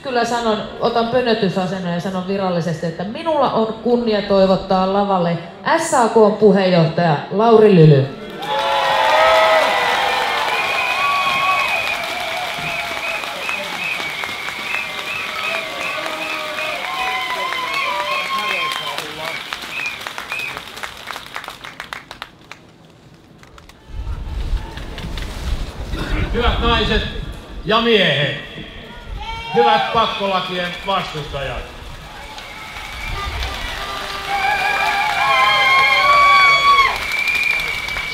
kyllä sanon, otan pönötysasennon ja sanon virallisesti, että minulla on kunnia toivottaa lavalle SAK:n puheenjohtaja Lauri Lyly. Hyvät naiset ja miehet, hyvät pakkolakien vastustajat.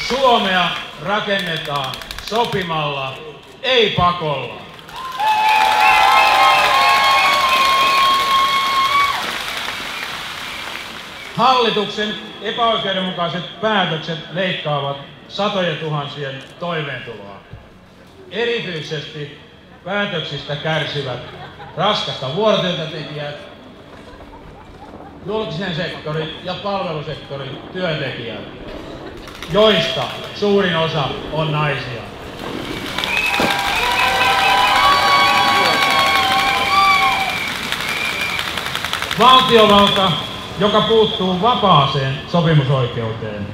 Suomea rakennetaan sopimalla, ei pakolla. Hallituksen epäoikeudenmukaiset päätökset leikkaavat satojen tuhansien toimeentuloa. Erityisesti päätöksistä kärsivät raskasta vuorotyötä tekijät, julkisen sektorin ja palvelusektorin työntekijät, joista suurin osa on naisia. Valtiovalta, joka puuttuu vapaaseen sopimusoikeuteen,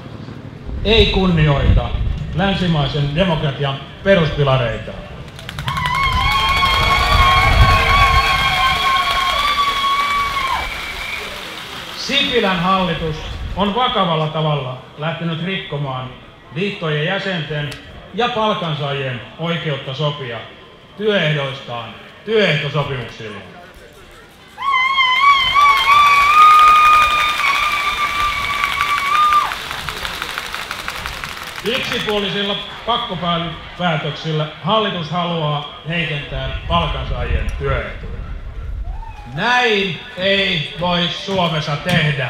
ei kunnioita länsimaisen demokratian peruspilareita. Sipilän hallitus on vakavalla tavalla lähtenyt rikkomaan liittojen jäsenten ja palkansaajien oikeutta sopia työehdoistaan työehtosopimuksilla. Yksipuolisilla pakkopäätöksillä hallitus haluaa heikentää palkansaajien työehtoja. Näin ei voi Suomessa tehdä.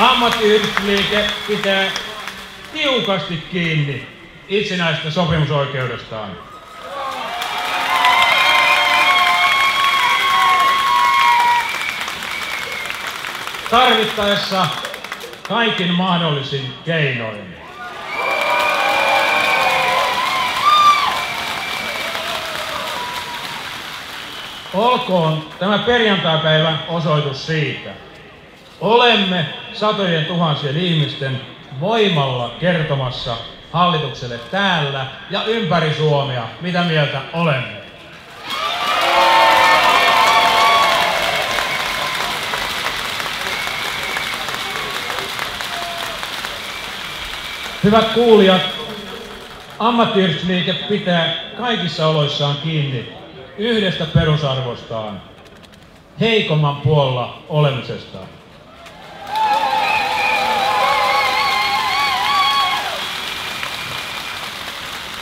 Ammattiyhdistysliike pitää tiukasti kiinni itsenäisestä sopimusoikeudestaan. Tarvittaessa kaikin mahdollisin keinoin. Olkoon tämä perjantaipäivä osoitus siitä. Olemme satojen tuhansien ihmisten voimalla kertomassa hallitukselle täällä ja ympäri Suomea, mitä mieltä olemme. Hyvät kuulijat, ammattiyhdistysliike pitää kaikissa oloissaan kiinni yhdestä perusarvostaan, heikomman puolella olemisesta.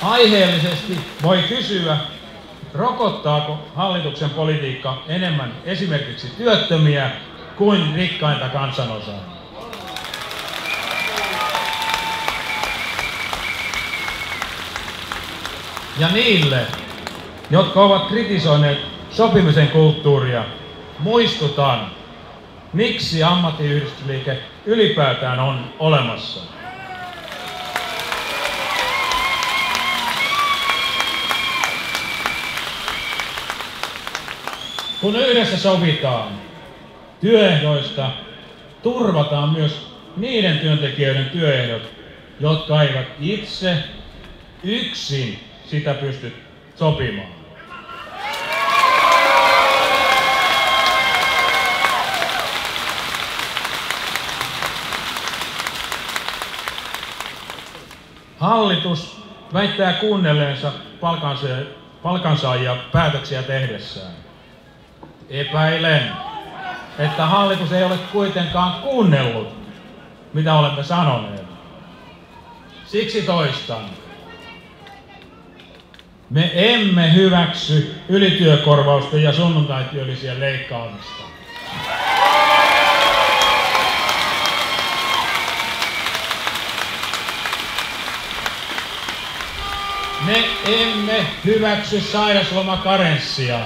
Aiheellisesti voi kysyä, rokottaako hallituksen politiikka enemmän esimerkiksi työttömiä kuin rikkainta kansanosaa. Ja niille, jotka ovat kritisoineet sopimisen kulttuuria, muistutan, miksi ammattiyhdistysliike ylipäätään on olemassa. Kun yhdessä sovitaan työehdoista, turvataan myös niiden työntekijöiden työehdot, jotka eivät itse yksin sitä pysty sopimaan. Hallitus väittää kuunnelleensa palkansaajia päätöksiä tehdessään. Epäilen, että hallitus ei ole kuitenkaan kuunnellut, mitä olemme sanoneet. Siksi toistan. Me emme hyväksy ylityökorvausten ja sunnuntaityöllisien leikkaamista. Me emme hyväksy sairauslomakarenssia.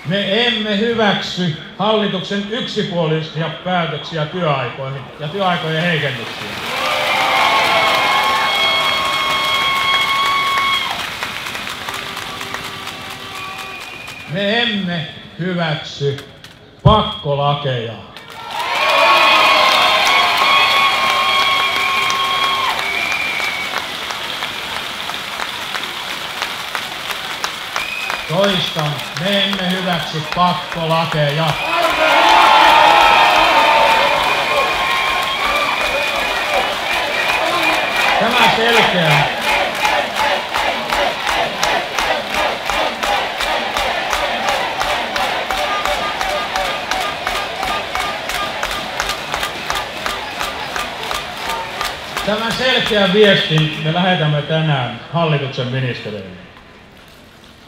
Me emme hyväksy hallituksen yksipuolisia päätöksiä työaikoihin ja työaikojen heikennyksiä. Me emme hyväksy pakkolakeja. Toistan, me emme hyväksy pakkolakeja. Tämä selkeä. Tämän selkeän viestin me lähetämme tänään hallituksen ministereille.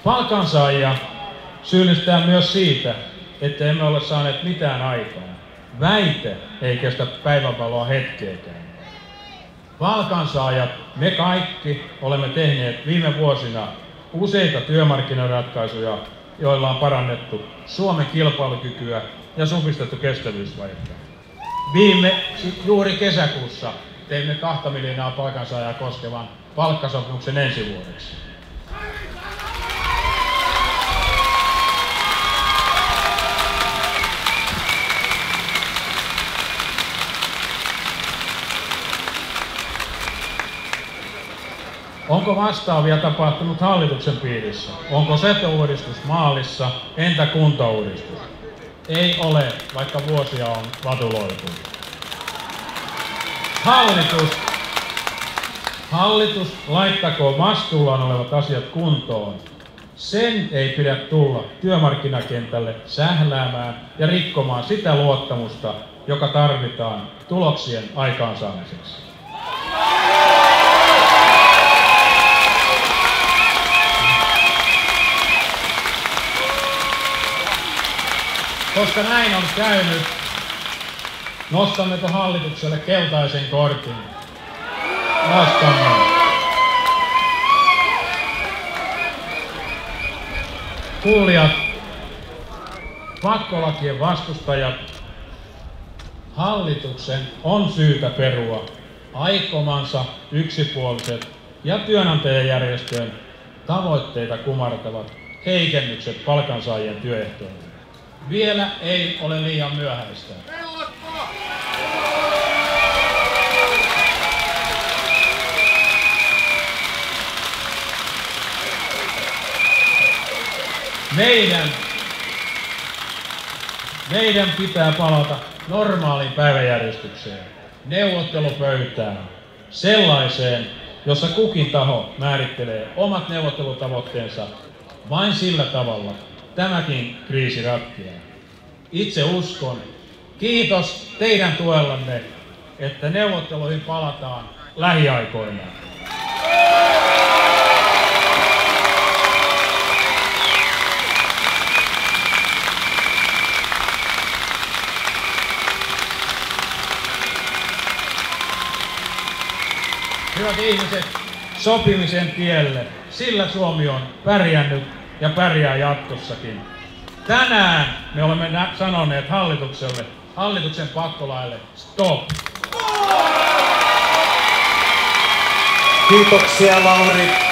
Palkansaajia syyllistää myös siitä, että emme ole saaneet mitään aikaa. Väite ei kestä päivänvaloa hetkeäkään. Palkansaajat, me kaikki olemme tehneet viime vuosina useita työmarkkinaratkaisuja, joilla on parannettu Suomen kilpailukykyä ja supistettu kestävyysvajetta. Juuri kesäkuussa teimme 2 miljoonaa palkansaajaa koskevan palkkasopimuksen ensi vuodeksi. Onko vastaavia tapahtunut hallituksen piirissä? Onko sote-uudistus maalissa? Entä kuntauudistus? Ei ole, vaikka vuosia on vatuloitu. Hallitus laittakoon vastuullaan olevat asiat kuntoon. Sen ei pidä tulla työmarkkinakentälle sähläämään ja rikkomaan sitä luottamusta, joka tarvitaan tuloksien aikaansaamiseksi. Koska näin on käynyt, nostammeko hallitukselle keltaisen kortin? Nostamme. Kuulijat, pakkolakien vastustajat, hallituksen on syytä perua aikomansa yksipuoliset ja työnantajajärjestöjen tavoitteita kumartavat heikennykset palkansaajien työehtoihin. Vielä ei ole liian myöhäistä. Meidän pitää palata normaaliin päiväjärjestykseen, neuvottelupöytään, sellaiseen, jossa kukin taho määrittelee omat neuvottelutavoitteensa. Vain sillä tavalla tämäkin kriisi ratkeaa. Itse uskon, kiitos teidän tuellanne, että neuvotteluihin palataan lähiaikoina. Hyvät ihmiset, sopimisen tielle, sillä Suomi on pärjännyt ja pärjää jatkossakin. Tänään me olemme sanoneet hallituksen pakkolaille, stop! Kiitoksia, Lauri.